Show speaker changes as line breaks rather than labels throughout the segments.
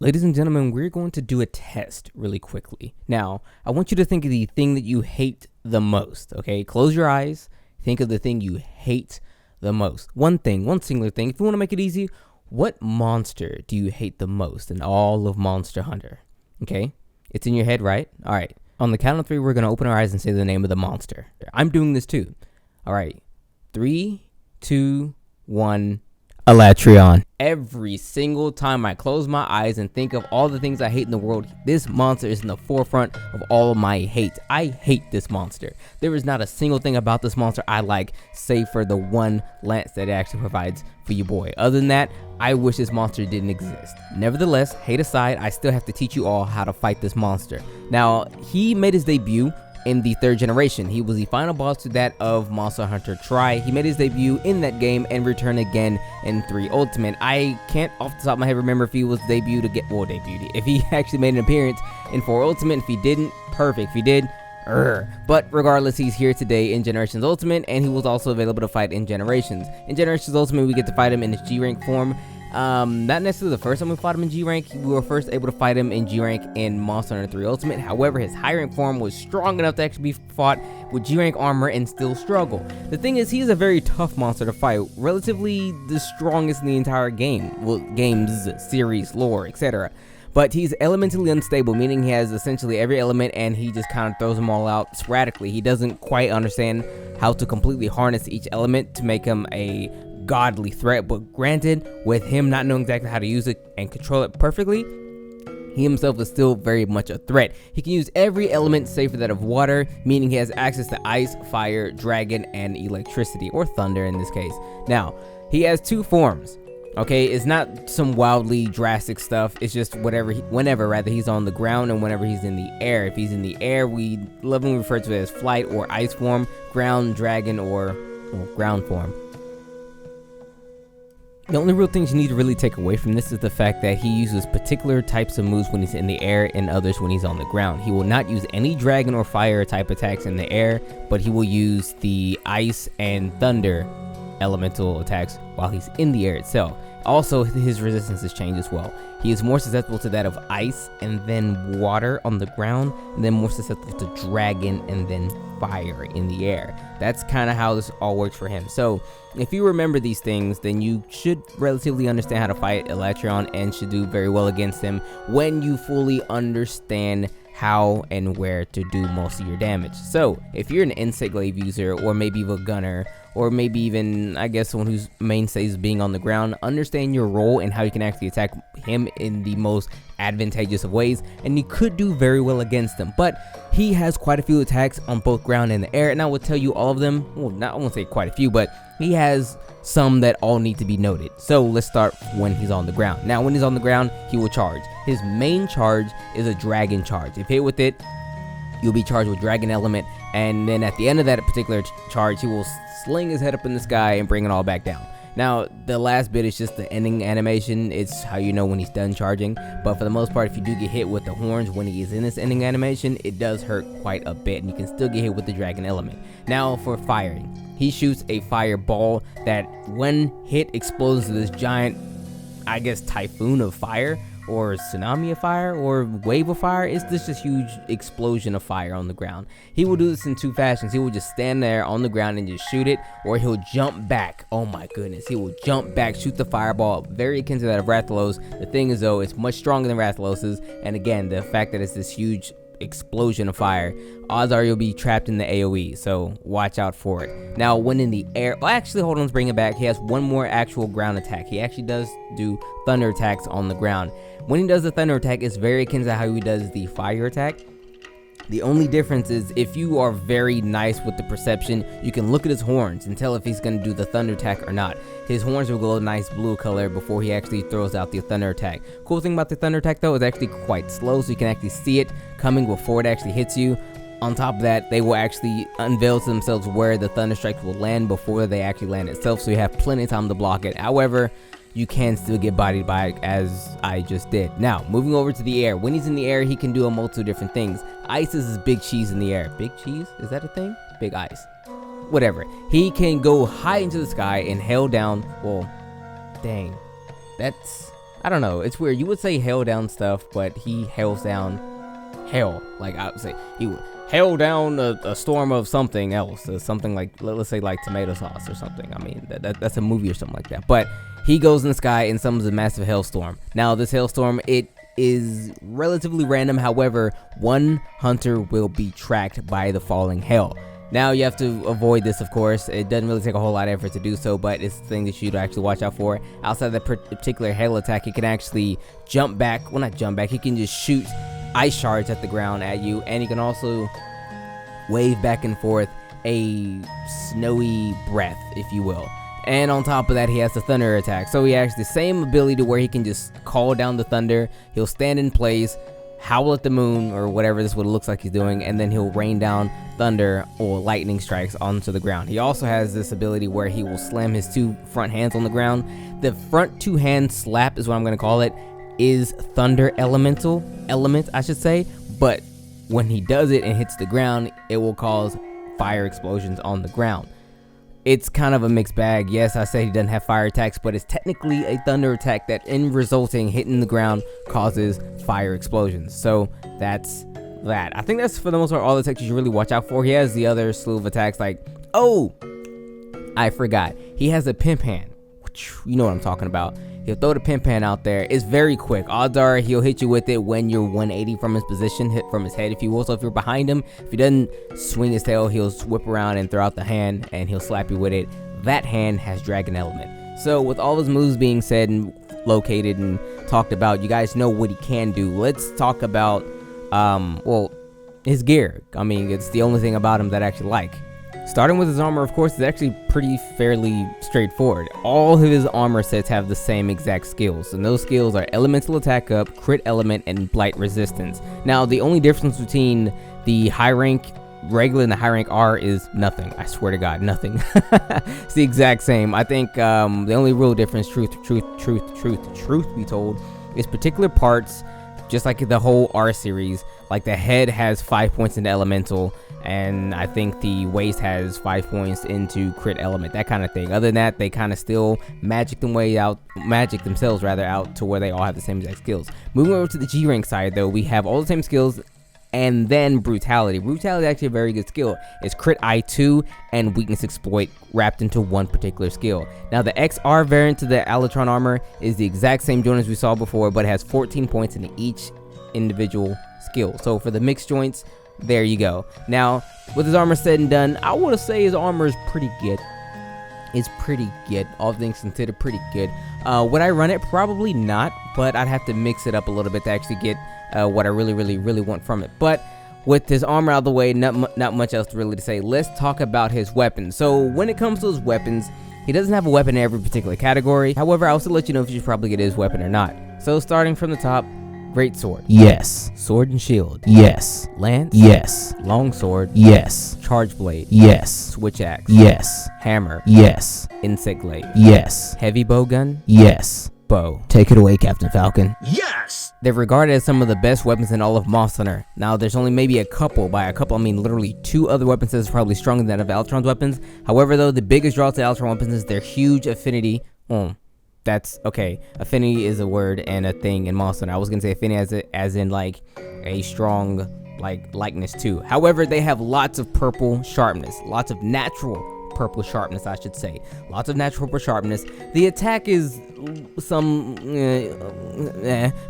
Ladies and gentlemen, we're going to do a test really quickly. Now, I want you to think of the thing that you hate the most, okay? Close your eyes. Think of the thing you hate the most. One thing, one singular thing. If you want to make it easy, what monster do you hate the most in all of Monster Hunter? Okay? It's in your head, right? All right. On the count of three, we're going to open our eyes and say the name of the monster. I'm doing this too. All right. 3, 2, 1. Alatreon. Every single time I close my eyes and think of all the things I hate in the world, this monster is in the forefront of all of my hate. I hate this monster. There is not a single thing about this monster I like, save for the one lance that it actually provides for you, boy. Other than that, I wish this monster didn't exist. Nevertheless, hate aside, I still have to teach you all how to fight this monster. Now, he made his debut in the 3rd generation. He was the final boss to that of Monster Hunter Tri. He made his debut in that game and returned again in 3 Ultimate. I can't off the top of my head remember if he was debuted if he actually made an appearance in 4 Ultimate. If he didn't, perfect. If he did, but regardless, he's here today in Generations Ultimate, and he was also available to fight in Generations. In Generations Ultimate, we get to fight him in his G rank form. Not necessarily the first time we fought him in G rank. We were first able to fight him in G rank in Monster Hunter 3 Ultimate. However, his high rank form was strong enough to actually be fought with G rank armor and still struggle. The thing is, he's a very tough monster to fight, relatively the strongest in the entire game, well, games, series, lore, etc. But he's elementally unstable, meaning he has essentially every element and he just kind of throws them all out sporadically. He doesn't quite understand how to completely harness each element to make him a godly threat, but granted, with him not knowing exactly how to use it and control it perfectly, he himself is still very much a threat. He can use every element save for that of water, meaning he has access to ice, fire, dragon, and electricity, or thunder in this case. Now, he has 2 forms. Okay, it's not some wildly drastic stuff. It's just whenever he's on the ground and whenever he's in the air. If he's in the air, we lovingly refer to it as flight or ice form, ground, dragon, or ground form. The only real things you need to really take away from this is the fact that he uses particular types of moves when he's in the air and others when he's on the ground. He will not use any dragon or fire type attacks in the air, but he will use the ice and thunder elemental attacks while he's in the air itself. Also, his resistances change as well. He is more susceptible to that of ice and then water on the ground, and then more susceptible to dragon and then fire in the air. That's kind of how this all works for him. So if you remember these things, then you should relatively understand how to fight Alatreon and should do very well against him when you fully understand how and where to do most of your damage. So if you're an insect glaive user, or maybe even a gunner, or maybe even, I guess, someone whose mainstay is being on the ground, understand your role and how you can actually attack him in the most advantageous of ways, and you could do very well against him. But he has quite a few attacks on both ground and the air, and I will tell you all of them. Well, I won't say quite a few, but he has some that all need to be noted. So let's start when he's on the ground. Now, when he's on the ground, he will charge. His main charge is a dragon charge. If hit with it, you'll be charged with dragon element, and then at the end of that particular charge, he will sling his head up in the sky and bring it all back down. Now, the last bit is just the ending animation. It's how you know when he's done charging. But for the most part, if you do get hit with the horns when he is in this ending animation, it does hurt quite a bit, and you can still get hit with the dragon element. Now, for firing, he shoots a fireball that, when hit, explodes to this giant, I guess, typhoon of fire, or tsunami of fire, or wave of fire. It's just this huge explosion of fire on the ground. He will do this in 2 fashions. He will just stand there on the ground and just shoot it, or he'll jump back. Oh my goodness, he will jump back, shoot the fireball, very akin to that of Rathalos. The thing is, though, it's much stronger than Rathalos's, and again, the fact that it's this huge explosion of fire, odds are you'll be trapped in the AoE, so watch out for it. Now, when in the air, actually, hold on, let's bring it back. He has one more actual ground attack. He actually does do thunder attacks on the ground. When he does the thunder attack, it's very akin to how he does the fire attack. The only difference is, if you are very nice with the perception, you can look at his horns and tell if he's going to do the thunder attack or not. His horns will glow a nice blue color before he actually throws out the thunder attack. Cool thing about the thunder attack, though, is actually quite slow, so you can actually see it coming before it actually hits you. On top of that, they will actually unveil to themselves where the thunder strikes will land before they actually land itself, so you have plenty of time to block it. However, you can still get bodied by it, as I just did. Now, moving over to the air. When he's in the air, he can do a multitude of different things. Ice is his big cheese in the air. Big cheese? Is that a thing? Big ice. Whatever. He can go high into the sky and hail down. Well, dang. That's I don't know, it's weird. You would say hail down stuff, but he hails down hell. Like, I would say he would hail down a storm of something else, something like, let's say like tomato sauce or something. I mean, that's a movie or something like that. But he goes in the sky and summons a massive hailstorm. Now this hailstorm, it is relatively random. However, one hunter will be tracked by the falling hail. Now you have to avoid this, of course. It doesn't really take a whole lot of effort to do so, but it's the thing that you'd actually watch out for. Outside of that particular hail attack, he can actually jump back. Well, not jump back. He can just shoot ice shards at the ground at you, and he can also wave back and forth a snowy breath, if you will. And on top of that, he has the thunder attack. So he has the same ability to where he can just call down the thunder. He'll stand in place, howl at the moon, or whatever this what it looks like he's doing, and then he'll rain down thunder or lightning strikes onto the ground. He also has this ability where he will slam his two front hands on the ground. The front two hand slap is what I'm going to call it, is thunder element, I should say. But when he does it and hits the ground, it will cause fire explosions on the ground. It's kind of a mixed bag. Yes, I say he doesn't have fire attacks, but it's technically a thunder attack that in resulting hitting the ground causes fire explosions. So that's that. I think that's for the most part all the attacks you should really watch out for. He has the other slew of attacks like, oh, I forgot. He has a pimp hand. You know what I'm talking about. He'll throw the pimp hand out there. It's very quick. Odds are he'll hit you with it when you're 180 from his position, hit from his head, if you will. So if you're behind him, if he doesn't swing his tail, he'll whip around and throw out the hand, and he'll slap you with it. That hand has dragon element. So with all his moves being said and located and talked about, you guys know what he can do. Let's talk about, well, his gear. I mean, it's the only thing about him that I actually like. Starting with his armor, of course, is actually pretty fairly straightforward. All of his armor sets have the same exact skills, and those skills are elemental attack up, crit element, and blight resistance. Now, the only difference between the high rank regular and the high rank R is nothing. I swear to God, nothing. It's the exact same. I think the only real difference, truth be told, is particular parts, just like the whole R series. Like the head has 5 points into elemental, and I think the waist has 5 points into crit element, that kind of thing. Other than that, they kind of still magic themselves out to where they all have the same exact skills. Moving over to the G rank side, though, we have all the same skills, and then brutality. Brutality is actually a very good skill. It's crit I2 and weakness exploit wrapped into one particular skill. Now the XR variant to the Alatreon armor is the exact same joint as we saw before, but it has 14 points into each individual skill. So for the mixed joints, there you go. Now, with his armor said and done, I want to say his armor is pretty good. It's pretty good. All things considered, pretty good. Would I run it? Probably not, but I'd have to mix it up a little bit to actually get what I really want from it. But with his armor out of the way, not much else really to say. Let's talk about his weapons. So when it comes to his weapons, he doesn't have a weapon in every particular category. However, I'll still let you know if you should probably get his weapon or not. So starting from the top, great sword.
Yes.
Sword and shield.
Yes.
Lance.
Yes.
Long sword.
Yes.
Charge blade.
Yes.
Switch axe.
Yes.
Hammer.
Yes.
Insect blade.
Yes.
Heavy bow gun.
Yes.
Bow.
Take it away, Captain Falcon.
Yes!
They're regarded as some of the best weapons in all of Monster Hunter. Now, there's only maybe a couple. By a couple, I mean literally 2 other weapons that is probably stronger than that of Alatreon's weapons. However, though, the biggest draw to Alatreon weapons is their huge affinity. That's okay. Affinity is a word and a thing in Monster Hunter. I was gonna say affinity as in like a strong likeness too. However, they have lots of purple sharpness, lots of natural purple sharpness, I should say. Lots of natural purple sharpness. The attack is some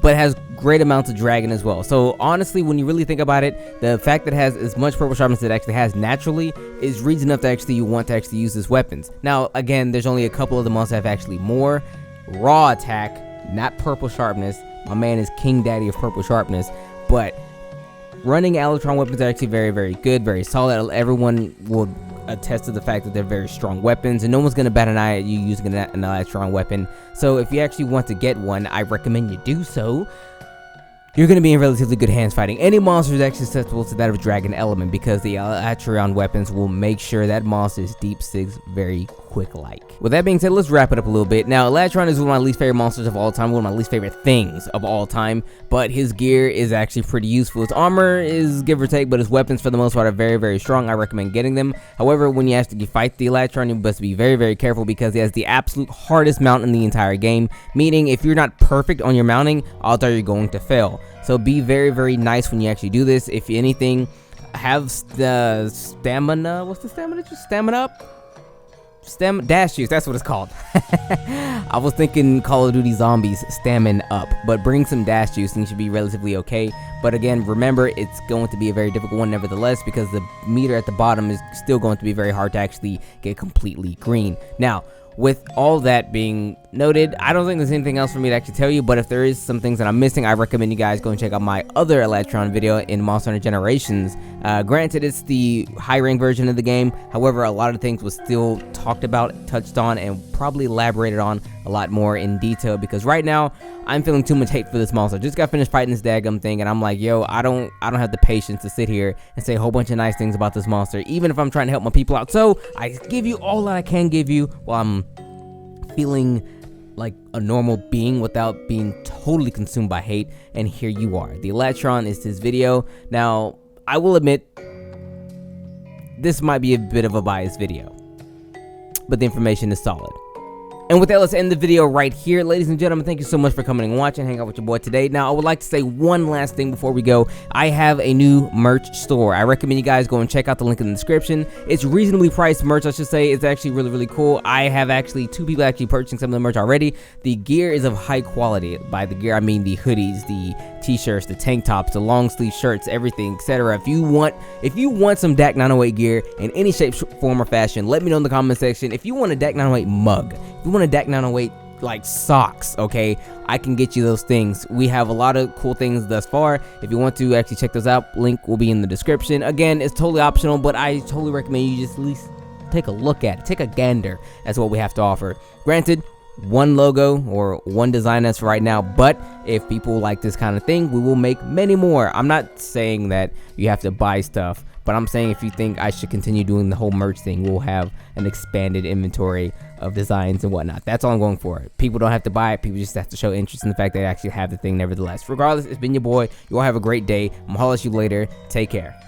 but has great amounts of dragon as well. So honestly, when you really think about it, the fact that it has as much purple sharpness as it actually has naturally is reason enough to actually you want to actually use his weapons. Now again, there's only a couple of the monsters that have actually more raw attack, not purple sharpness. My man is King Daddy of purple sharpness, but running Alatreon weapons are actually very good, very solid. Everyone will attest to the fact that they're very strong weapons, and no one's gonna bat an eye at you using an Alatreon weapon. So if you actually want to get one, I recommend you do so. you're going to be in relatively good hands fighting any monster is actually susceptible to that of dragon element, because the Alatreon weapons will make sure that monster is deep 6 very quick like. With that being said, let's wrap it up a little bit. Now, Alatreon is one of my least favorite monsters of all time, one of my least favorite things of all time, but his gear is actually pretty useful. His armor is give or take, but his weapons for the most part are very, very strong. I recommend getting them. However, when you actually fight the Alatreon, you must be very, very careful, because he has the absolute hardest mount in the entire game, meaning if you're not perfect on your mounting, odds are you're going to fail. So be very, very nice when you actually do this. If anything, have the stamina. What's the stamina? Just stamina up? Dash juice, that's what it's called. I was thinking Call of Duty Zombies stamina up, but bring some dash juice and you should be relatively okay. But again, remember, it's going to be a very difficult one nevertheless, because the meter at the bottom is still going to be very hard to actually get completely green. Now, with all that being noted, I don't think there's anything else for me to actually tell you, but if there is some things that I'm missing, I recommend you guys go and check out my other Alatreon video in Monster Hunter Generations. Granted, it's the high rank version of the game, however, a lot of things was still talked about, touched on, and probably elaborated on a lot more in detail, because right now, I'm feeling too much hate for this monster. Just got finished fighting this daggum thing, and I'm like, yo, I don't have the patience to sit here and say a whole bunch of nice things about this monster, even if I'm trying to help my people out. So, I give you all that I can give you while I'm feeling like a normal being without being totally consumed by hate, and here you are. The Alatreon is this video. Now, I will admit, this might be a bit of a biased video, but the information is solid. And with that, let's end the video right here. Ladies and gentlemen, thank you so much for coming and watching, hang out with your boy today. Now, I would like to say one last thing before we go. I have a new merch store. I recommend you guys go and check out the link in the description. It's reasonably priced merch, I should say. It's actually really, really cool. I have actually 2 people actually purchasing some of the merch already. The gear is of high quality. By the gear, I mean the hoodies, the t-shirts, the tank tops, the long sleeve shirts, everything, etc. If you want some DAC 908 gear in any shape, form, or fashion, let me know in the comment section. If you want a DAC 908 mug, if you want a DAC 908 like socks, okay, I can get you those things. We have a lot of cool things thus far. If you want to actually check those out, link will be in the description. Again, it's totally optional, but I totally recommend you just at least take a look at it, take a gander at what we have to offer. Granted, one logo or one design as for right now, but if people like this kind of thing, we will make many more. I'm not saying that you have to buy stuff, but I'm saying if you think I should continue doing the whole merch thing, we'll have an expanded inventory of designs and whatnot. That's all I'm going for. People don't have to buy it. People just have to show interest in the fact that they actually have the thing nevertheless. Regardless, it's been your boy. You all have a great day. I'm gonna holler at you later. Take care.